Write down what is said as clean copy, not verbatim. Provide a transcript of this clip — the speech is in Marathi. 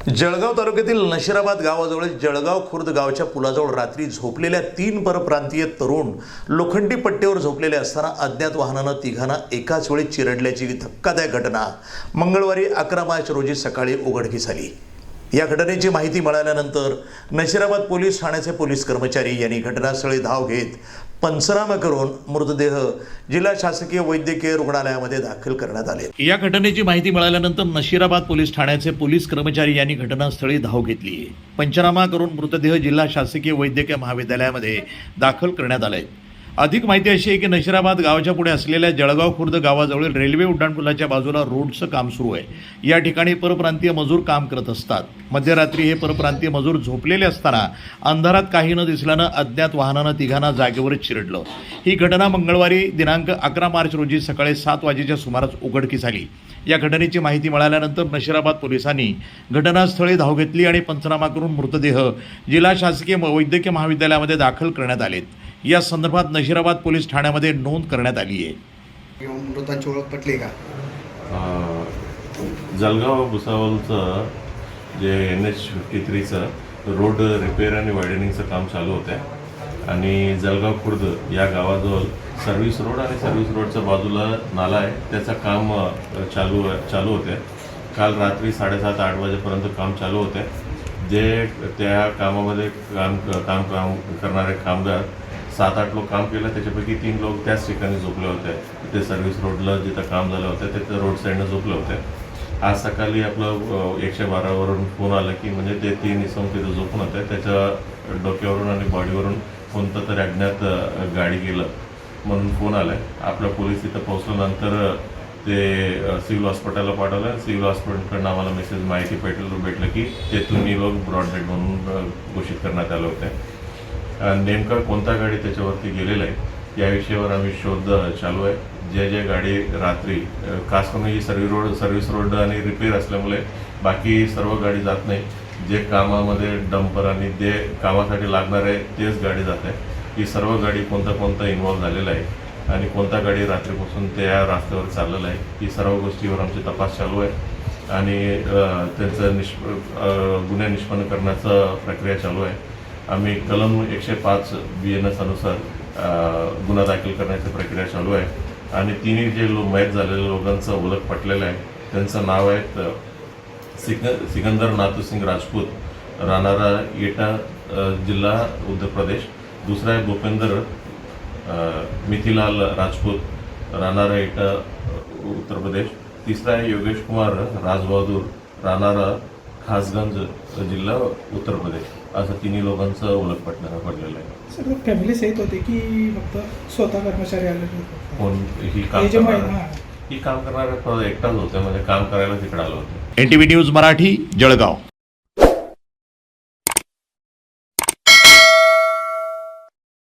जळगाव तालुक्यातील नशिराबाद गावाजवळ जळगाव खुर्द गावच्या पुलाजवळ रात्री झोपलेल्या 3 परप्रांतीय तरुण लोखंडी पट्ट्यावर झोपलेले असताना अज्ञात वाहनानं तिघांना एकाच वेळी चिरडल्याची धक्कादायक घटना मंगळवारी 11 मार्च रोजी सकाळी उघडकीस आली। या घटनेची माहिती मिळाल्यानंतर नशिराबाद पोलीस ठाण्याचे पोलीस कर्मचारी यांनी घटनास्थळी धाव घेत पंचनामा करून मृतदेह जिल्हा शासकीय वैद्यकीय रुग्णालयामध्ये दाखल करण्यात आले। या घटनेची माहिती मिळाल्यानंतर नशिराबाद पोलीस ठाण्याचे पोलीस कर्मचारी यांनी घटनास्थळी धाव घेतली। पंचनामा करून मृतदेह जिल्हा शासकीय वैद्यकीय महाविद्यालयामध्ये दाखल करण्यात आले। अधिक माहिती अशी आहे की नशिराबाद गावाच्या पुढे असलेल्या जळगाव खुर्द गावाजवळील रेल्वे उड्डाणपुलाच्या बाजूला रोडचं काम सुरू आहे। या ठिकाणी परप्रांतीय मजूर काम करत असतात। मध्यरात्री हे परप्रांतीय मजूर झोपलेले असताना अंधारात काही न दिसल्यानं अज्ञात वाहनानं तिघांना जागेवरच चिरडलं। ही घटना मंगळवारी दिनांक 11 मार्च रोजी सकाळी 7 वाजेच्या सुमारास उघडकीस आली। या घटनेची माहिती मिळाल्यानंतर नशिराबाद पोलिसांनी घटनास्थळी धाव घेतली आणि पंचनामा करून मृतदेह जिल्हा शासकीय वैद्यकीय महाविद्यालयामध्ये दाखल करण्यात आलेत। या संदर्भात नशिराबाद पोलीस ठाण्यामध्ये नोंद करण्यात आली आहे। मृतांची ओळख पटली का? जळगाव भुसावळचं जे NH53चं रोड रिपेअर आणि वायडनिंगचं काम चालू होतं आणि जळगाव खुर्द या गावाजवळ सर्व्हिस रोड आणि सर्व्हिस रोडच्या बाजूला नाला आहे, त्याचं काम चालू होते। काल रात्री 7:30-8 वाजेपर्यंत काम चालू होते। जे त्या कामामध्ये काम करणारे कामगार 7-8 लोक काम केलं, त्याच्यापैकी 3 लोक त्याच ठिकाणी झोपले होते। तिथे सर्व्हिस रोडला जिथं काम झालं होतं तिथे रोड साईडनं झोपले होते। आज सकाळी आपलं 112वरून फोन आला की म्हणजे ते 3 इसम तिथं झोपून होते, त्याच्या डोक्यावरून आणि बॉडीवरून कोणतं तरी अज्ञात गाडी गेलं म्हणून फोन आला आहे। आपल्या पोलीस तिथं पोहोचल्यानंतर ते सिव्हिल हॉस्पिटलला पाठवलं। सिव्हिल हॉस्पिटलकडून आम्हाला माहिती भेटलं की ते 3 लोक ब्रॉड डेड म्हणून घोषित करण्यात आले होते। नेमका कोणता गाडी त्याच्यावरती गेलेला आहे या विषयावर आम्ही शोध चालू आहे। जे गाडी रात्री खास करून ही सर्व्हिस रोड आणि रिपेअर असल्यामुळे बाकी सर्व गाडी जात नाही। जे कामामध्ये डंपर आणि जे कामासाठी लागणार आहे तेच गाडी जाते। ही सर्व गाडी कोणता इन्व्हॉल्व झालेला आहे आणि कोणता गाडी रात्रीपासून त्या रस्त्यावर चाललेला आहे, ही सर्व गोष्टीवर आमचे तपास चालू आहे आणि त्यांचं गुन्हे निष्पन्न करण्याचा प्रक्रिया चालू आहे। आम्ही कलम 105 BNS अनुसार गुन्हा दाखल करण्याची प्रक्रिया चालू आहे आणि तिन्ही जे मयत झालेल्या लोकांचं ओळख पटलेलं आहे। त्यांचं नाव आहे सिकंदर नाथूसिंग राजपूत, राहणारा येटा, जिल्हा उत्तर प्रदेश। दुसरा आहे भूपेंद्र मिथिलाल राजपूत, राहणारा येटा, उत्तर प्रदेश। तिसरा आहे योगेश कुमार राजबहादूर, राहणारा खासगंज, जिल्हा उत्तर प्रदेश। असं तिन्ही लोकांचं ओळख पडलेलं आहे। सर्व फॅमिली सहित होते की फक्त स्वतः कर्मचारी आले होते? कोण ही काम करणारा एकटाच होतं, म्हणजे काम करायला तिकडे आलं होतं। NTV news Marathi, Jalgaon.